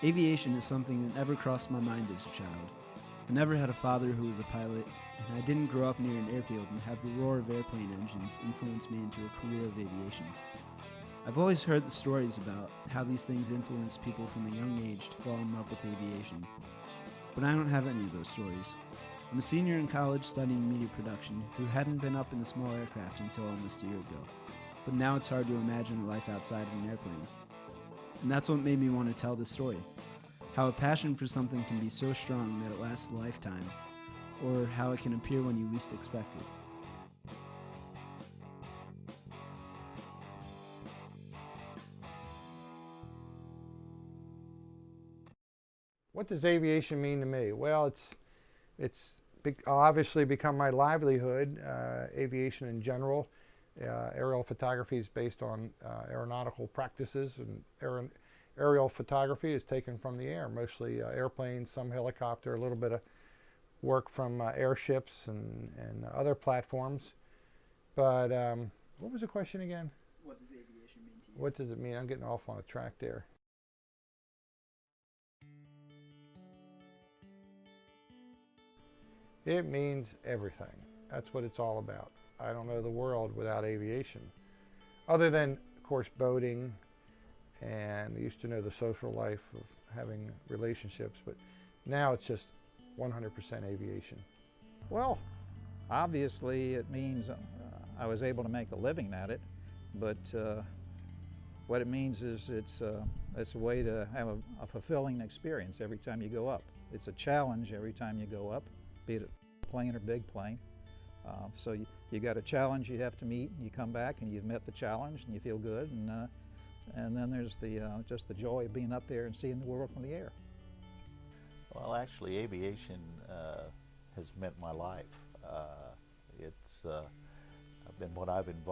Aviation is something that never crossed my mind as a child. I never had a father who was a pilot, and I didn't grow up near an airfield and have the roar of airplane engines influence me into a career of aviation. I've always heard the stories about how these things influence people from a young age to fall in love with aviation, but I don't have any of those stories. I'm a senior in college studying media production who hadn't been up in a small aircraft until almost a year ago, but now it's hard to imagine a life outside of an airplane. And that's what made me want to tell this story. How a passion for something can be so strong that it lasts a lifetime, or how it can appear when you least expect it. What does aviation mean to me? Well, it's obviously become my livelihood. Aviation in general, aerial photography is based on aeronautical practices, and aerial photography is taken from the air, mostly airplanes, some helicopter, a little bit of work from airships and other platforms. But what was the question again? What does aviation mean to you? What does it mean? I'm getting off on a track there. It means everything. That's what it's all about. I don't know the world without aviation. Other than, of course, boating, and I used to know the social life of having relationships, but now it's just 100% aviation. Well, obviously it means I was able to make a living at it, but what it means is it's a way to have a fulfilling experience every time you go up. It's a challenge every time you go up, be it a plane or big plane. So you got a challenge you have to meet, and you come back and you've met the challenge and you feel good, and then there's just the joy of being up there and seeing the world from the air. Well, actually, aviation has meant my life. I've been what I've been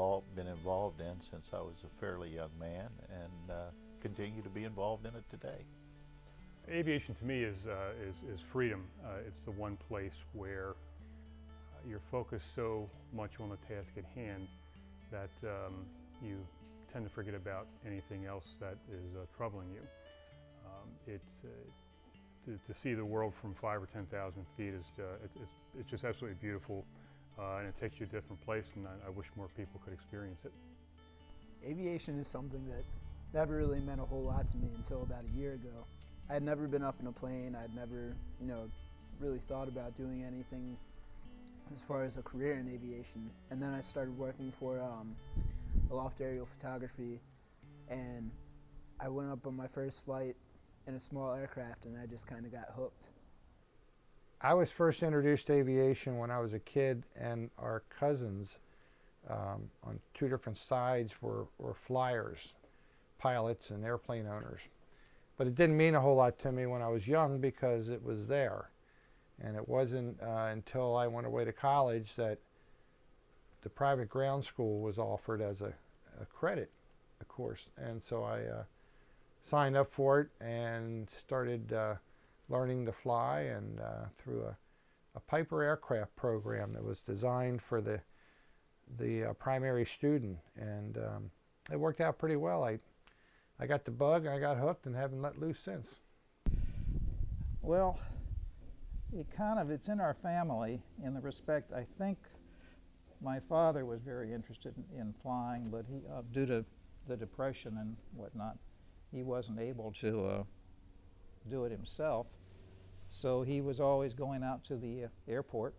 involved in since I was a fairly young man, and continue to be involved in it today. Aviation to me is freedom. It's the one place where you're focused so much on the task at hand that you tend to forget about anything else that is troubling you. To see the world from 5,000 or 10,000 feet is it's just absolutely beautiful, and it takes you to a different place, and I wish more people could experience it. Aviation is something that never really meant a whole lot to me until about a year ago. I had never been up in a plane. I'd never, really thought about doing anything as far as a career in aviation. And then I started working for Aloft Aerial Photography, and I went up on my first flight in a small aircraft, and I just kind of got hooked. I was first introduced to aviation when I was a kid, and our cousins on two different sides were flyers, pilots and airplane owners. But it didn't mean a whole lot to me when I was young because it was there. And it wasn't until I went away to college that the private ground school was offered as a credit, of course. And so I signed up for it and started learning to fly, and through a Piper aircraft program that was designed for the primary student. And it worked out pretty well. I got the bug, I got hooked, and haven't let loose since. Well, it's in our family in the respect, I think my father was very interested in flying, but he, due to the Depression and whatnot, he wasn't able to do it himself. So he was always going out to the airport,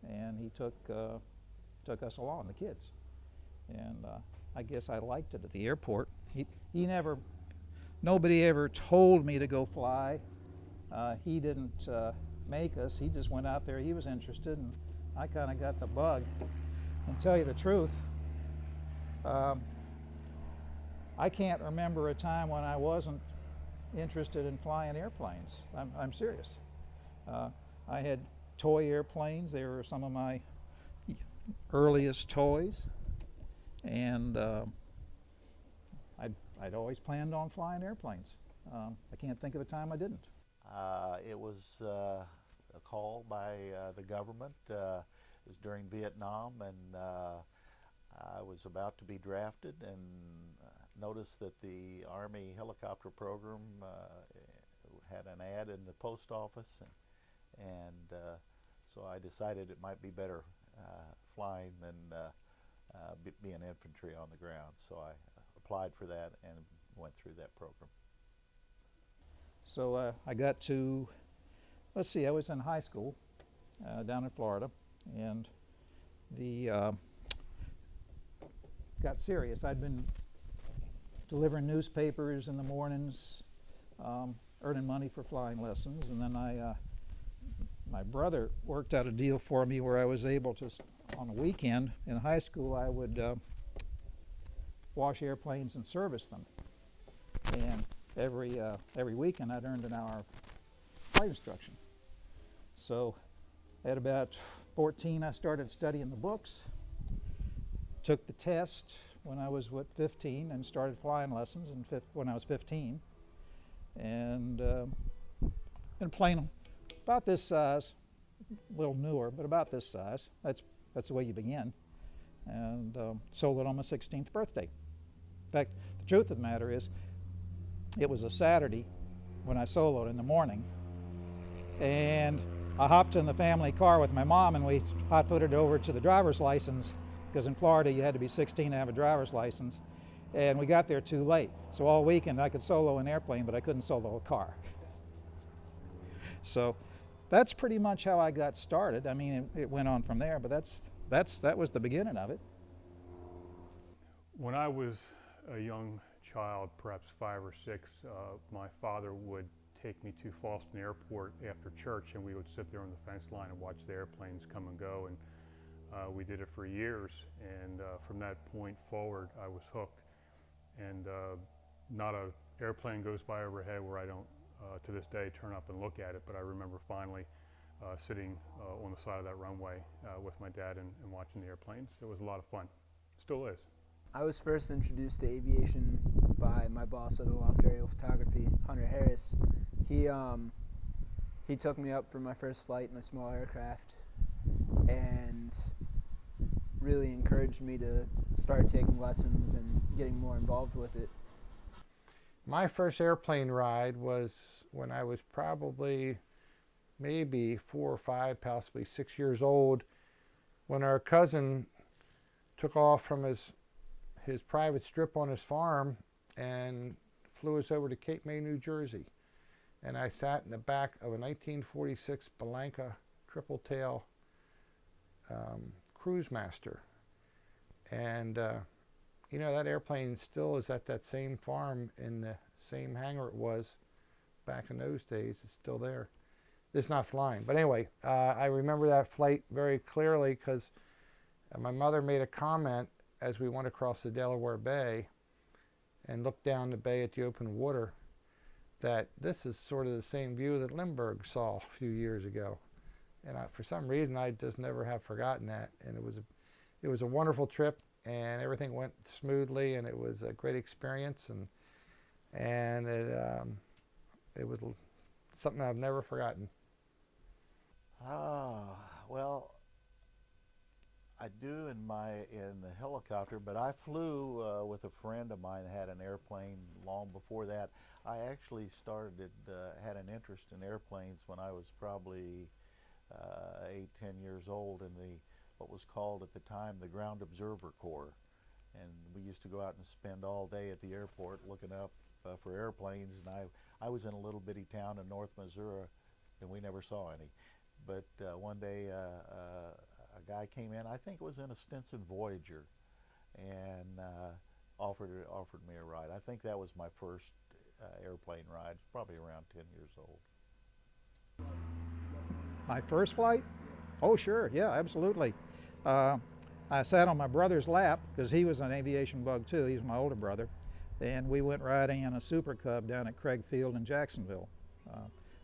and he took us along, the kids. And I guess I liked it at the airport. Nobody ever told me to go fly. He didn't make us. He just went out there. He was interested, and I kind of got the bug. And tell you the truth, I can't remember a time when I wasn't interested in flying airplanes. I'm serious. I had toy airplanes. They were some of my earliest toys, and I'd always planned on flying airplanes. I can't think of a time I didn't. It was a call by the government. It was during Vietnam, and I was about to be drafted, and noticed that the Army helicopter program had an ad in the post office, and so I decided it might be better flying than being infantry on the ground. So I applied for that and went through that program. So I got to, let's see, I was in high school down in Florida, and got serious. I'd been delivering newspapers in the mornings, earning money for flying lessons, and then my brother worked out a deal for me where I was able to, on a weekend in high school, I would wash airplanes and service them. And every weekend I'd earned an hour of flight instruction. So at about 14 I started studying the books, took the test when I was 15, and started flying lessons when I was 15, and been playing about this size, a little newer, but about this size. That's the way you begin. And sold it on my 16th birthday. In fact, the truth of the matter is, it was a Saturday when I soloed in the morning, and I hopped in the family car with my mom, and we hot-footed over to the driver's license, because in Florida you had to be 16 to have a driver's license, and we got there too late. So all weekend I could solo an airplane, but I couldn't solo a car. So that's pretty much how I got started. I mean, it went on from there, but that was the beginning of it. When I was a young child, perhaps 5 or 6, my father would take me to Falston Airport after church, and we would sit there on the fence line and watch the airplanes come and go. And we did it for years, and from that point forward I was hooked, and not an airplane goes by overhead where I don't to this day turn up and look at it, but I remember finally sitting on the side of that runway with my dad and watching the airplanes. It was a lot of fun. Still is. I was first introduced to aviation by my boss at Aloft Aerial Photography, Hunter Harris. He took me up for my first flight in a small aircraft and really encouraged me to start taking lessons and getting more involved with it. My first airplane ride was when I was probably maybe 4 or 5, possibly 6 years old, when our cousin took off from his private strip on his farm and flew us over to Cape May, New Jersey. And I sat in the back of a 1946 Belanca triple tail Cruise Master. And you know, that airplane still is at that same farm in the same hangar it was back in those days. It's still there. It's not flying. But anyway, I remember that flight very clearly because my mother made a comment as we went across the Delaware Bay and looked down the bay at the open water that this is sort of the same view that Lindbergh saw a few years ago. And for some reason, I just never have forgotten that. And it was a wonderful trip, and everything went smoothly, and it was a great experience, and it was something I've never forgotten. Well, I do in the helicopter, but I flew with a friend of mine that had an airplane long before that. I actually had an interest in airplanes when I was probably 8, 10 years old in what was called at the time the Ground Observer Corps. And we used to go out and spend all day at the airport looking up for airplanes. And I was in a little bitty town in North Missouri, and we never saw any. But one day a guy came in, I think it was in a Stinson Voyager, and offered me a ride. I think that was my first airplane ride, probably around 10 years old. My first flight? Oh, sure, yeah, absolutely. I sat on my brother's lap because he was an aviation bug too. He was my older brother, and we went riding in a Super Cub down at Craig Field in Jacksonville.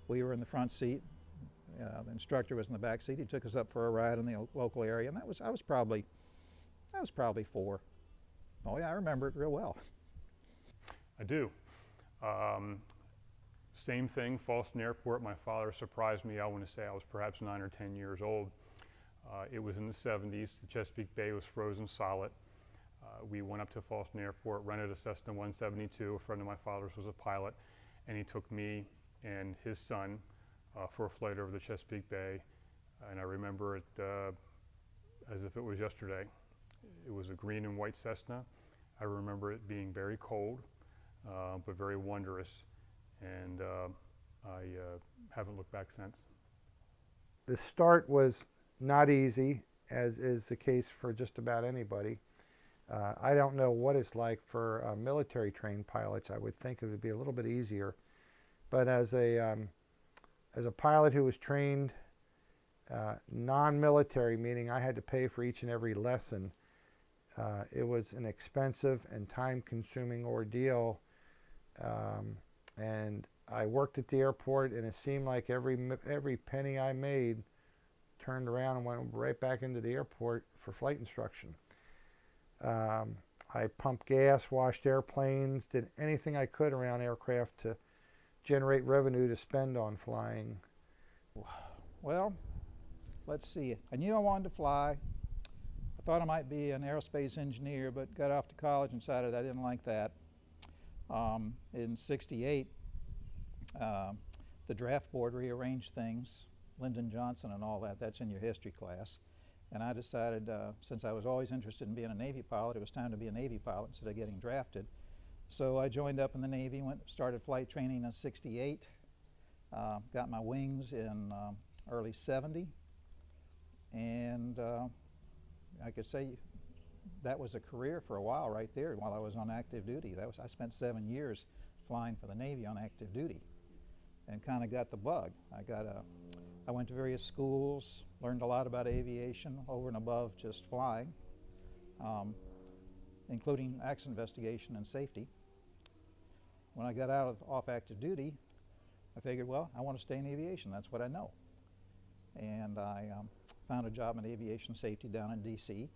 We were in the front seat. The instructor was in the back seat. He took us up for a ride in the local area, and I was probably 4. Oh yeah, I remember it real well. I do. Same thing, Falston Airport. My father surprised me. I want to say I was perhaps 9 or 10 years old. It was in the 70s. The Chesapeake Bay was frozen solid. We went up to Falston Airport, rented a Cessna 172. A friend of my father's was a pilot, and he took me and his son for a flight over the Chesapeake Bay. And I remember it as if it was yesterday. It was a green and white Cessna. I remember it being very cold, but very wondrous, and I haven't looked back since. The start was not easy, as is the case for just about anybody. I don't know what it's like for military trained pilots. I would think it would be a little bit easier, but as a pilot who was trained non-military, meaning I had to pay for each and every lesson, it was an expensive and time-consuming ordeal, and I worked at the airport, and it seemed like every penny I made turned around and went right back into the airport for flight instruction. I pumped gas, washed airplanes, did anything I could around aircraft to generate revenue to spend on flying. Well, let's see. I knew I wanted to fly. I thought I might be an aerospace engineer, but got off to college and decided I didn't like that. In '68, the draft board rearranged things, Lyndon Johnson and all that. That's in your history class. And I decided, since I was always interested in being a Navy pilot, it was time to be a Navy pilot instead of getting drafted. So I joined up in the Navy, started flight training in '68, got my wings in early '70, and I could say that was a career for a while right there while I was on active duty. I spent 7 years flying for the Navy on active duty and kind of got the bug. I went to various schools, learned a lot about aviation over and above just flying, including accident investigation and safety. When I got off active duty, I figured, well, I want to stay in aviation. That's what I know. And I found a job in aviation safety down in DC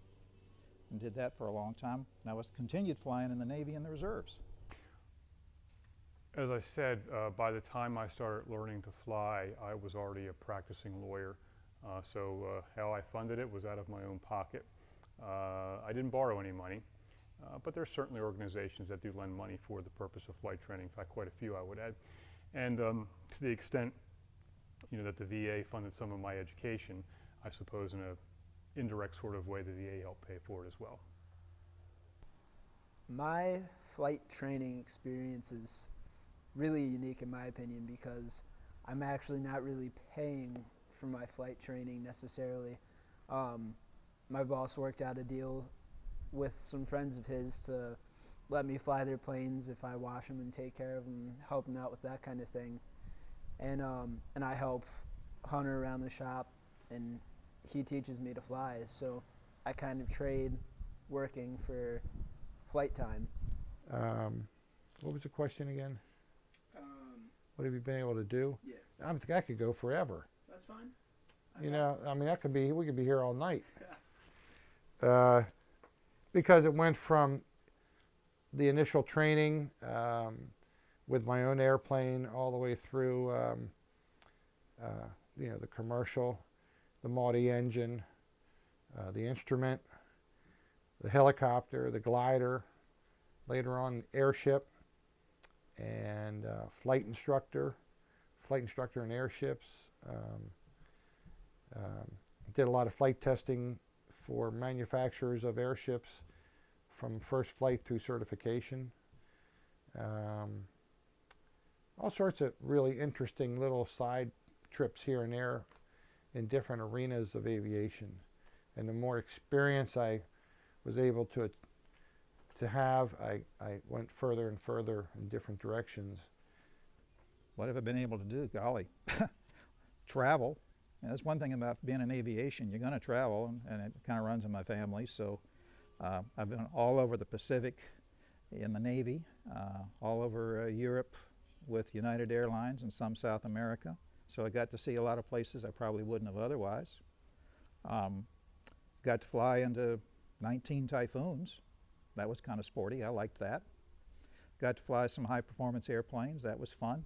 and did that for a long time. And I continued flying in the Navy and the reserves. As I said, by the time I started learning to fly, I was already a practicing lawyer. So how I funded it was out of my own pocket. I didn't borrow any money, but there are certainly organizations that do lend money for the purpose of flight training. In fact, quite a few, I would add. And to the extent, that the VA funded some of my education, I suppose in an indirect sort of way, the VA helped pay for it as well. My flight training experience is really unique in my opinion because I'm actually not really paying for my flight training necessarily. My boss worked out a deal with some friends of his to let me fly their planes if I wash them and take care of them, help them out with that kind of thing. And I help Hunter around the shop, and he teaches me to fly. So I kind of trade working for flight time. What was the question again? What have you been able to do? Yeah. I think I could go forever. That's fine. I mean, we could be here all night. Because it went from the initial training with my own airplane all the way through, the commercial, the multi-engine, the instrument, the helicopter, the glider, later on airship, and flight instructor in airships. Did a lot of flight testing for manufacturers of airships from first flight through certification. All sorts of really interesting little side trips here and there in different arenas of aviation. And the more experience I was able to have, I went further and further in different directions. What have I been able to do? Golly, travel. And that's one thing about being in aviation. You're going to travel, and it kind of runs in my family. So I've been all over the Pacific in the Navy, all over Europe with United Airlines and some South America. So I got to see a lot of places I probably wouldn't have otherwise. Got to fly into 19 typhoons. That was kind of sporty. I liked that. Got to fly some high-performance airplanes. That was fun.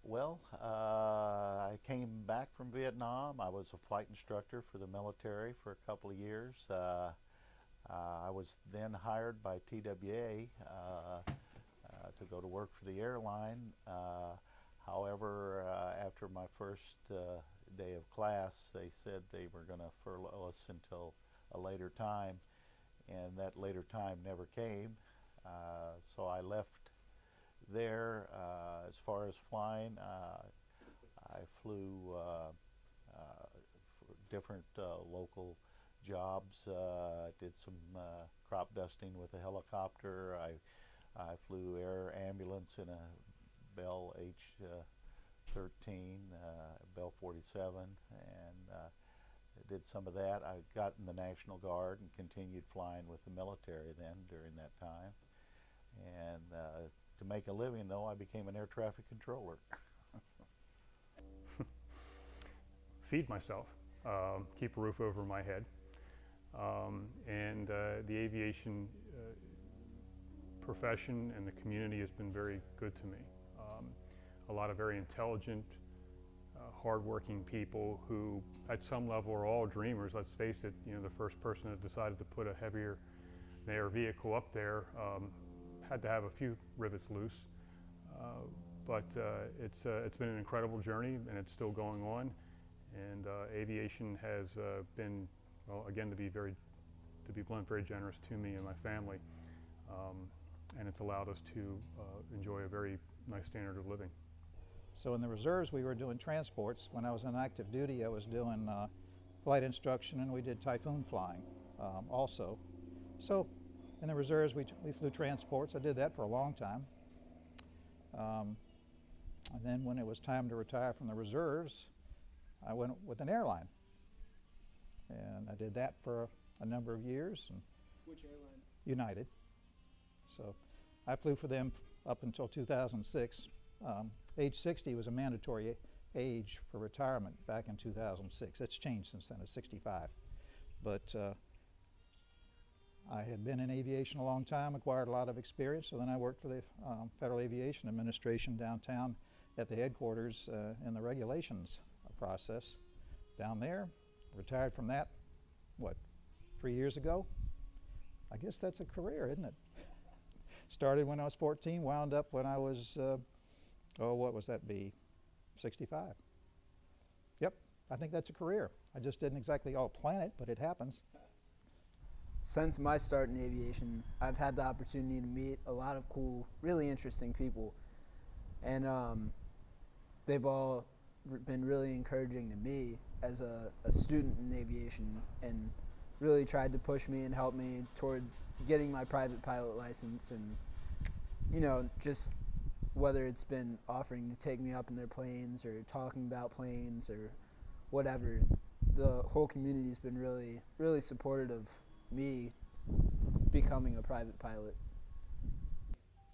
Well, I came back from Vietnam. I was a flight instructor for the military for a couple of years. I was then hired by TWA to go to work for the airline. However, after my first day of class, they said they were going to furlough us until a later time, and that later time never came. So I left there. As far as flying, I flew for different local jobs. Did some crop dusting with a helicopter. I flew air ambulance in a Bell H-13, Bell 47, and did some of that. I got in the National Guard and continued flying with the military then during that time. And to make a living, though, I became an air traffic controller. Feed myself, keep a roof over my head, and the aviation profession and the community has been very good to me. A lot of very intelligent, hardworking people who, at some level, are all dreamers. Let's face it. You know, the first person that decided to put a heavier than air vehicle up there had to have a few rivets loose. But it's been an incredible journey, and it's still going on. And aviation has been, well, again, to be blunt, very generous to me and my family. And it's allowed us to enjoy a very nice standard of living. So in the reserves, we were doing transports. When I was on active duty, I was doing flight instruction, and we did typhoon flying also. So in the reserves, we flew transports. I did that for a long time. And then when it was time to retire from the reserves, I went with an airline. And I did that for a number of years. And Which airline? United. So I flew for them up until 2006. Age 60 was a mandatory age for retirement back in 2006. It's changed since then. It's 65. But I had been in aviation a long time, acquired a lot of experience, so then I worked for the Federal Aviation Administration downtown at the headquarters in the regulations process down there. Retired from that, what, 3 years ago? I guess that's a career, isn't it? Started when I was 14, wound up when I was, what was that be, 65. Yep, I think that's a career. I just didn't exactly all plan it, but it happens. Since my start in aviation, I've had the opportunity to meet a lot of cool, really interesting people. And they've all been really encouraging to me as a student in aviation, and really tried to push me and help me towards getting my private pilot license. And, you know, just whether it's been offering to take me up in their planes or talking about planes or whatever, the whole community's been really, really supportive of me becoming a private pilot.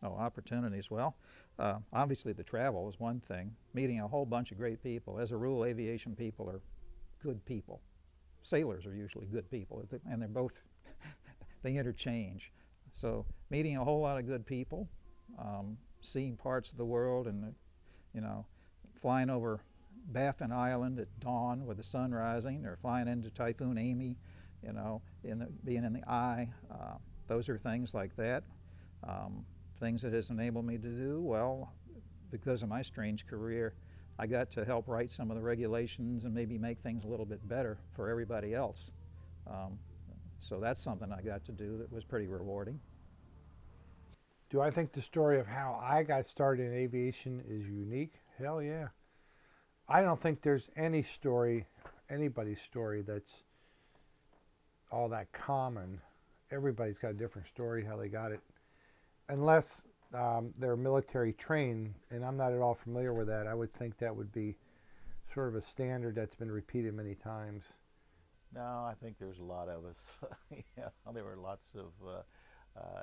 Oh, opportunities. Well, obviously the travel is one thing. Meeting a whole bunch of great people. As a rule, aviation people are good people. Sailors are usually good people, and they're both, they interchange. So meeting a whole lot of good people, seeing parts of the world, and, you know, flying over Baffin Island at dawn with the sun rising, or flying into Typhoon Amy, you know, being in the eye. Those are things like that. Things that has enabled me to do, well, because of my strange career, I got to help write some of the regulations and maybe make things a little bit better for everybody else. So that's something I got to do that was pretty rewarding. Do I think the story of how I got started in aviation is unique? Hell yeah. I don't think there's any story, anybody's story, that's all that common. Everybody's got a different story how they got it. Unless they're military trained, and I'm not at all familiar with that. I would think that would be sort of a standard that's been repeated many times. No, I think there's a lot of us. Yeah, there were lots of,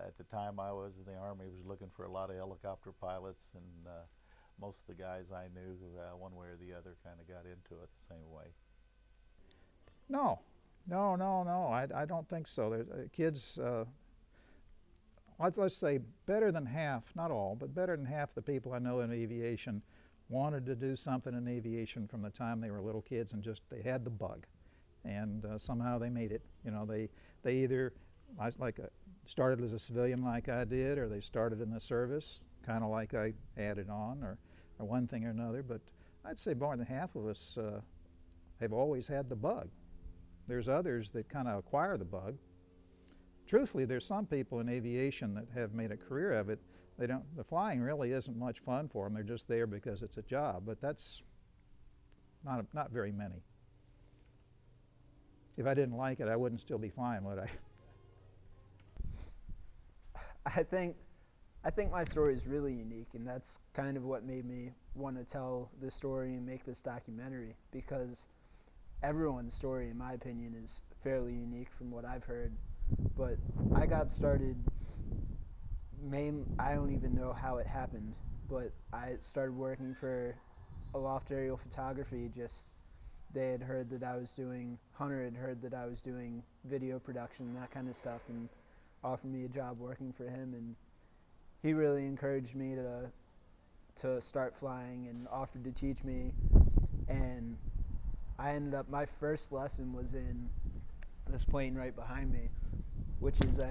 at the time I was in the Army, was looking for a lot of helicopter pilots, and most of the guys I knew, one way or the other, kind of got into it the same way. No, I don't think so. There's kids, let's say better than half, not all, but better than half the people I know in aviation wanted to do something in aviation from the time they were little kids, and just they had the bug, and somehow they made it. You know, they either started as a civilian like I did, or they started in the service, kind of like I added on, or one thing or another. But I'd say more than half of us have always had the bug. There's others that kind of acquire the bug. Truthfully, there's some people in aviation that have made a career of it. The flying really isn't much fun for them. They're just there because it's a job, but that's not very many. If I didn't like it, I wouldn't still be flying, would I? I think my story is really unique, and that's kind of what made me want to tell this story and make this documentary, because everyone's story, in my opinion, is fairly unique from what I've heard. But I got started, I don't even know how it happened, but I started working for Aloft Aerial Photography. Just they had heard that I was doing, Hunter had heard that I was doing video production and that kind of stuff, and offered me a job working for him, and he really encouraged me to start flying and offered to teach me. And I ended up, my first lesson was in this plane right behind me, which is a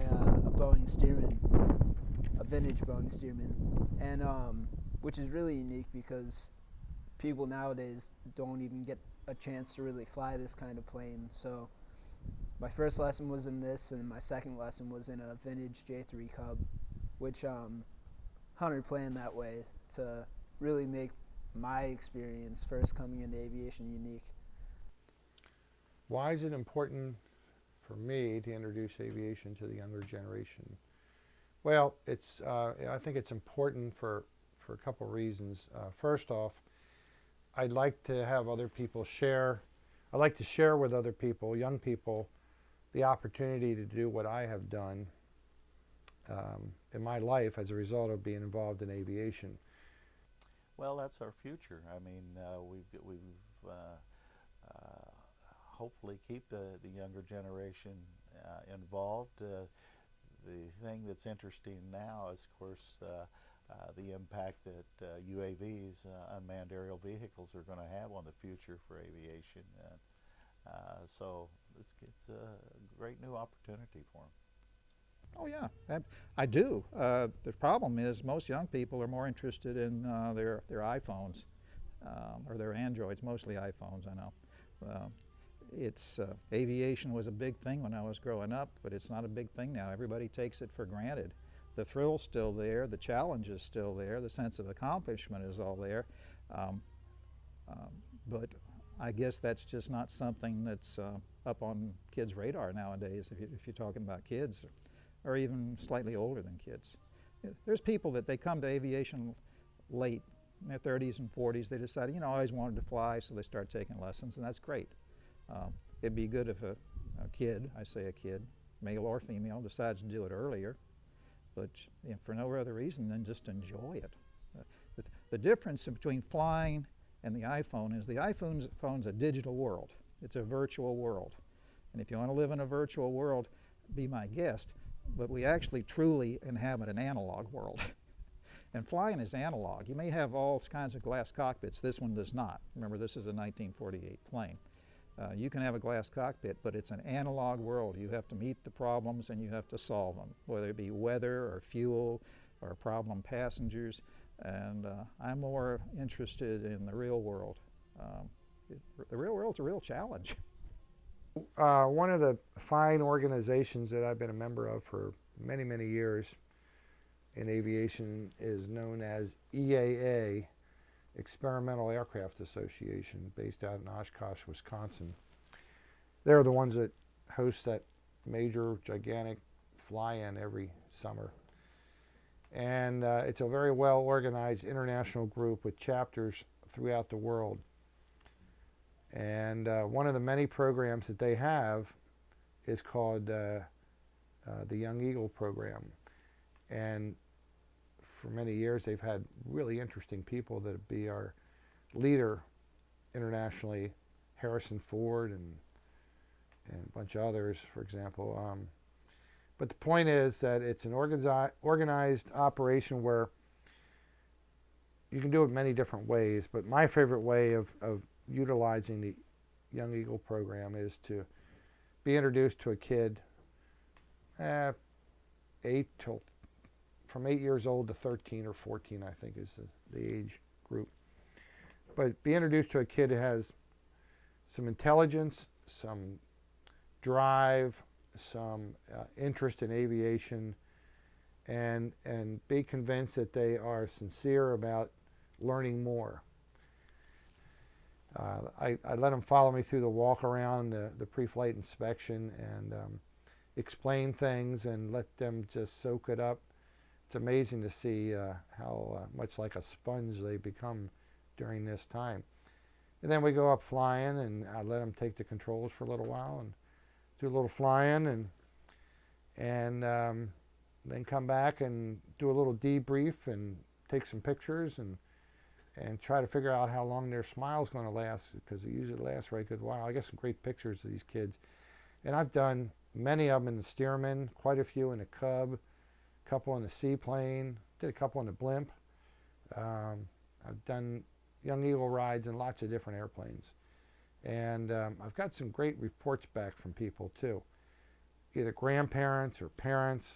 Boeing Stearman, a vintage Boeing Stearman, and which is really unique because people nowadays don't even get a chance to really fly this kind of plane. So my first lesson was in this, and my second lesson was in a vintage J3 Cub, which Hunter planned that way to really make my experience first coming into aviation unique. Why is it important for me to introduce aviation to the younger generation? Well, I think it's important for a couple reasons. First off, I'd like to have other people share. I'd like to share with other people, young people, the opportunity to do what I have done in my life as a result of being involved in aviation. Well, that's our future. I mean, we've hopefully keep the younger generation involved. The thing that's interesting now is, of course, the impact that UAVs, unmanned aerial vehicles, are going to have on the future for aviation. So it's a great new opportunity for them. Oh yeah, I do. The problem is most young people are more interested in their iPhones or their Androids, mostly iPhones, I know. Aviation was a big thing when I was growing up, but it's not a big thing now. Everybody takes it for granted. The thrill's still there, the challenge is still there, the sense of accomplishment is all there, but I guess that's just not something that's up on kids' radar nowadays, if you're talking about kids, or even slightly older than kids. There's people that they come to aviation late, in their 30s and 40s. They decide, I always wanted to fly, so they start taking lessons, and that's great. It'd be good if a kid, I say a kid, male or female, decides to do it earlier, but for no other reason than just enjoy it. The difference between flying and the iPhone is the iPhone's a digital world. It's a virtual world. And if you want to live in a virtual world, be my guest, but we actually truly inhabit an analog world. And flying is analog. You may have all kinds of glass cockpits. This one does not. Remember, this is a 1948 plane. You can have a glass cockpit, but it's an analog world. You have to meet the problems and you have to solve them, whether it be weather or fuel or problem passengers. And I'm more interested in the real world. The real world's a real challenge. One of the fine organizations that I've been a member of for many, many years in aviation is known as EAA, Experimental Aircraft Association, based out in Oshkosh, Wisconsin. They're the ones that host that major, gigantic fly-in every summer. And it's a very well organized international group with chapters throughout the world. And one of the many programs that they have is called the Young Eagle program. And for many years they've had really interesting people that be our leader internationally, Harrison Ford and a bunch of others, for example. But the point is that it's an organized operation where you can do it many different ways, but my favorite way of utilizing the Young Eagle program is to be introduced to a kid From 8 years old to 13 or 14, I think is the age group. But be introduced to a kid who has some intelligence, some drive, some interest in aviation, and be convinced that they are sincere about learning more. I let them follow me through the walk around, the pre-flight inspection, and explain things and let them just soak it up. It's amazing to see how much like a sponge they become during this time. And then we go up flying, and I let them take the controls for a little while and do a little flying, and then come back and do a little debrief and take some pictures and try to figure out how long their smile's going to last, because it usually lasts for a good while. I got some great pictures of these kids. And I've done many of them in the Stearman, quite a few in the Cub, a couple in the seaplane, did a couple in the blimp. I've done Young Eagle rides in lots of different airplanes. And I've got some great reports back from people too, either grandparents or parents,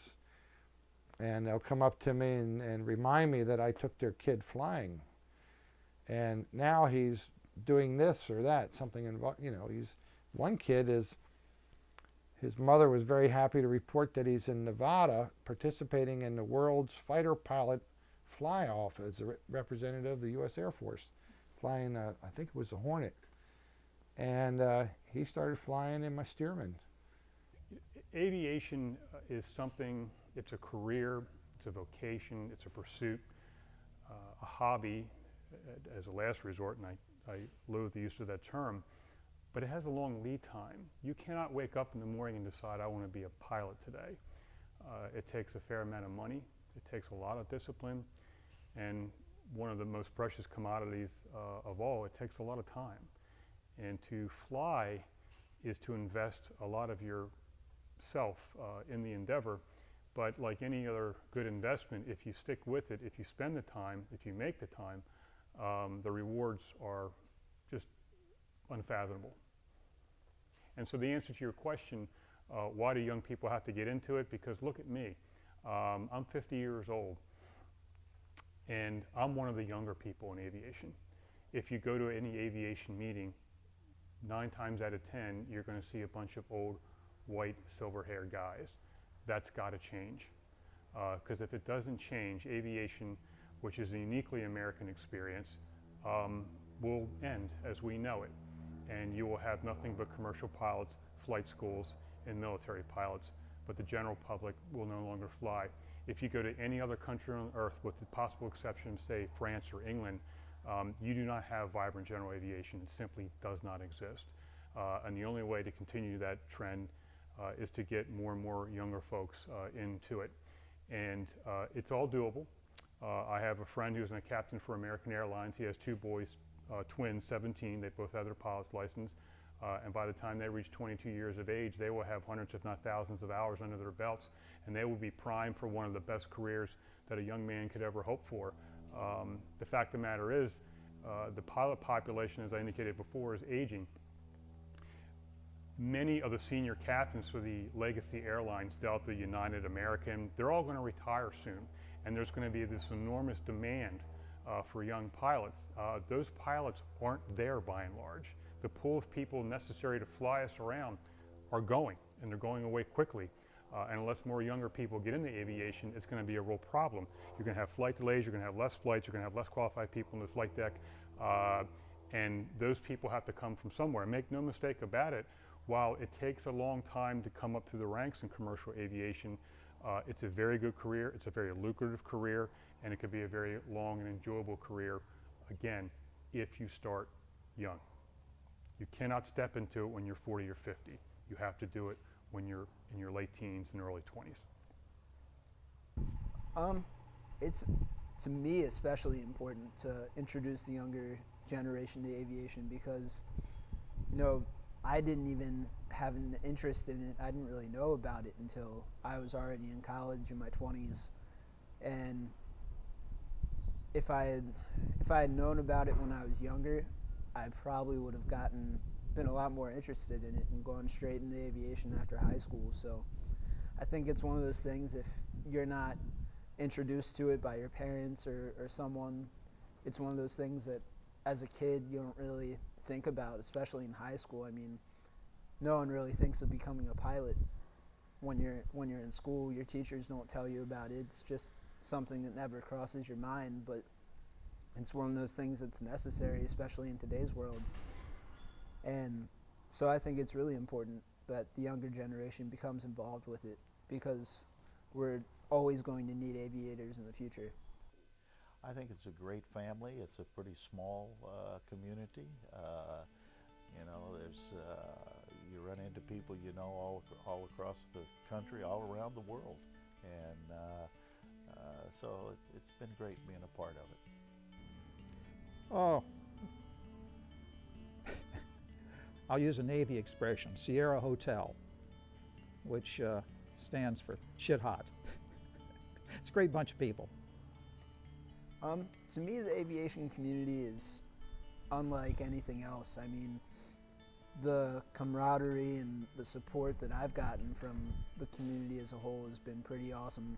and they'll come up to me and remind me that I took their kid flying. And now he's doing this or that, something involved, one kid his mother was very happy to report that he's in Nevada participating in the world's fighter pilot fly-off as a representative of the U.S. Air Force, flying, I think it was a Hornet. And he started flying in my Stearman. Aviation is something, it's a career, it's a vocation, it's a pursuit, a hobby as a last resort, and I loathe the use of that term, but it has a long lead time. You cannot wake up in the morning and decide, I want to be a pilot today. It takes a fair amount of money, it takes a lot of discipline, and one of the most precious commodities of all, it takes a lot of time. And to fly is to invest a lot of yourself in the endeavor, but like any other good investment, if you stick with it, if you spend the time, if you make the time, the rewards are just unfathomable. And so the answer to your question, why do young people have to get into it? Because look at me. I'm 50 years old, and I'm one of the younger people in aviation. If you go to any aviation meeting, 9 times out of 10, you're going to see a bunch of old, white, silver-haired guys. That's got to change. Because if it doesn't change, aviation, which is a uniquely American experience, will end as we know it. And you will have nothing but commercial pilots, flight schools, and military pilots, but the general public will no longer fly. If you go to any other country on earth, with the possible exception of, say, France or England, you do not have vibrant general aviation. It simply does not exist. And the only way to continue that trend is to get more and more younger folks into it. And it's all doable. I have a friend who's a captain for American Airlines. He has 2 boys, twins, 17. They both have their pilot's license. And by the time they reach 22 years of age, they will have hundreds, if not thousands, of hours under their belts, and they will be primed for one of the best careers that a young man could ever hope for. The fact of the matter is, the pilot population, as I indicated before, is aging. Many of the senior captains for the legacy airlines, Delta, United, American, they're all going to retire soon, and there's going to be this enormous demand for young pilots. Those pilots aren't there by and large. The pool of people necessary to fly us around are going, and they're going away quickly. And unless more younger people get into aviation, it's going to be a real problem. You're going to have flight delays, you're going to have less flights, you're going to have less qualified people in the flight deck, and those people have to come from somewhere. Make no mistake about it, while it takes a long time to come up through the ranks in commercial aviation, it's a very good career, it's a very lucrative career, and it could be a very long and enjoyable career, again, if you start young. You cannot step into it when you're 40 or 50. You have to do it when you're in your late teens and early 20s. It's, to me, especially important to introduce the younger generation to aviation because, I didn't even have an interest in it. I didn't really know about it until I was already in college in my 20s. And if I had known about it when I was younger, I probably would have been a lot more interested in it and gone straight into aviation after high school. So I think it's one of those things, if you're not introduced to it by your parents or someone, it's one of those things that as a kid you don't really think about, especially in high school. I mean, no one really thinks of becoming a pilot when you're in school. Your teachers don't tell you about it. It's just something that never crosses your mind, but it's one of those things that's necessary, especially in today's world. And so I think it's really important that the younger generation becomes involved with it, because we're always going to need aviators in the future. I think it's a great family. It's a pretty small community. You know, you run into people you know all across the country, all around the world, and so it's been great being a part of it. Oh, I'll use a Navy expression, Sierra Hotel, which stands for shit hot. It's a great bunch of people. To me, the aviation community is unlike anything else. I mean, the camaraderie and the support that I've gotten from the community as a whole has been pretty awesome.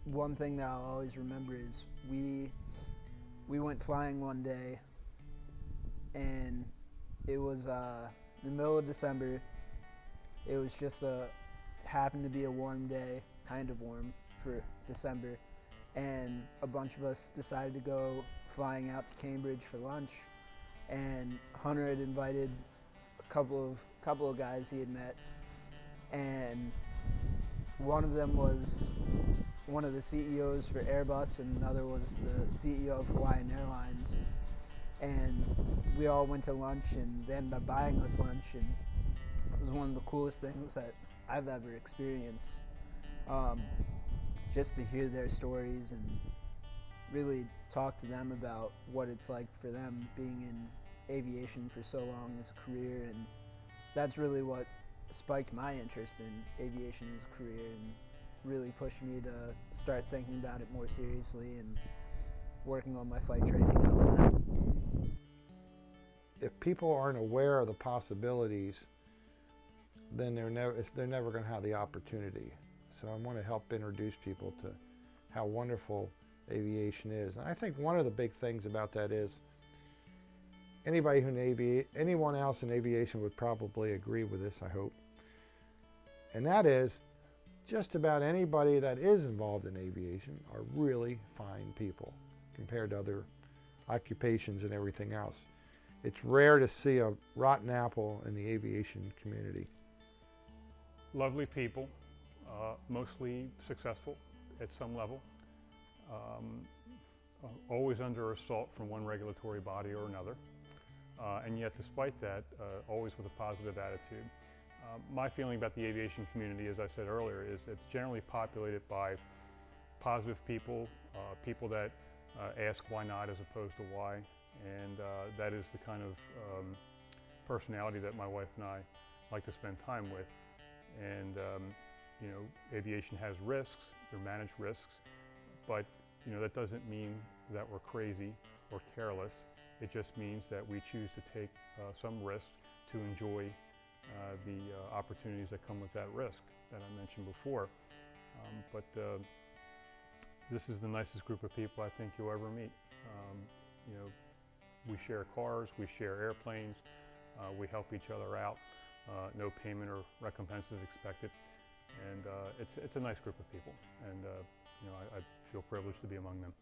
One thing that I'll always remember is we went flying one day, and it was the middle of December. It was just happened to be a warm day, kind of warm for December, and a bunch of us decided to go flying out to Cambridge for lunch. And Hunter had invited a couple of guys he had met, and one of them was one of the CEOs for Airbus, and another was the CEO of Hawaiian Airlines. And we all went to lunch, and they ended up buying us lunch, and it was one of the coolest things that I've ever experienced. Just to hear their stories and really talk to them about what it's like for them being in aviation for so long as a career. And that's really what spiked my interest in aviation as a career and really pushed me to start thinking about it more seriously and working on my flight training and all that. If people aren't aware of the possibilities, then they're never going to have the opportunity. So I want to help introduce people to how wonderful aviation is. And I think one of the big things about that is anyone else in aviation would probably agree with this, I hope. And that is, just about anybody that is involved in aviation are really fine people compared to other occupations and everything else. It's rare to see a rotten apple in the aviation community. Lovely people, mostly successful at some level, always under assault from one regulatory body or another, and yet despite that, always with a positive attitude. My feeling about the aviation community, as I said earlier, is it's generally populated by positive people, people that ask why not as opposed to why, and that is the kind of personality that my wife and I like to spend time with. And you know, aviation has risks, they're managed risks, but you know, that doesn't mean that we're crazy or careless. It just means that we choose to take some risks to enjoy the opportunities that come with that risk that I mentioned before. But this is the nicest group of people I think you'll ever meet. You know, we share cars, we share airplanes, we help each other out. No payment or recompense is expected, and it's a nice group of people, and you know, I feel privileged to be among them.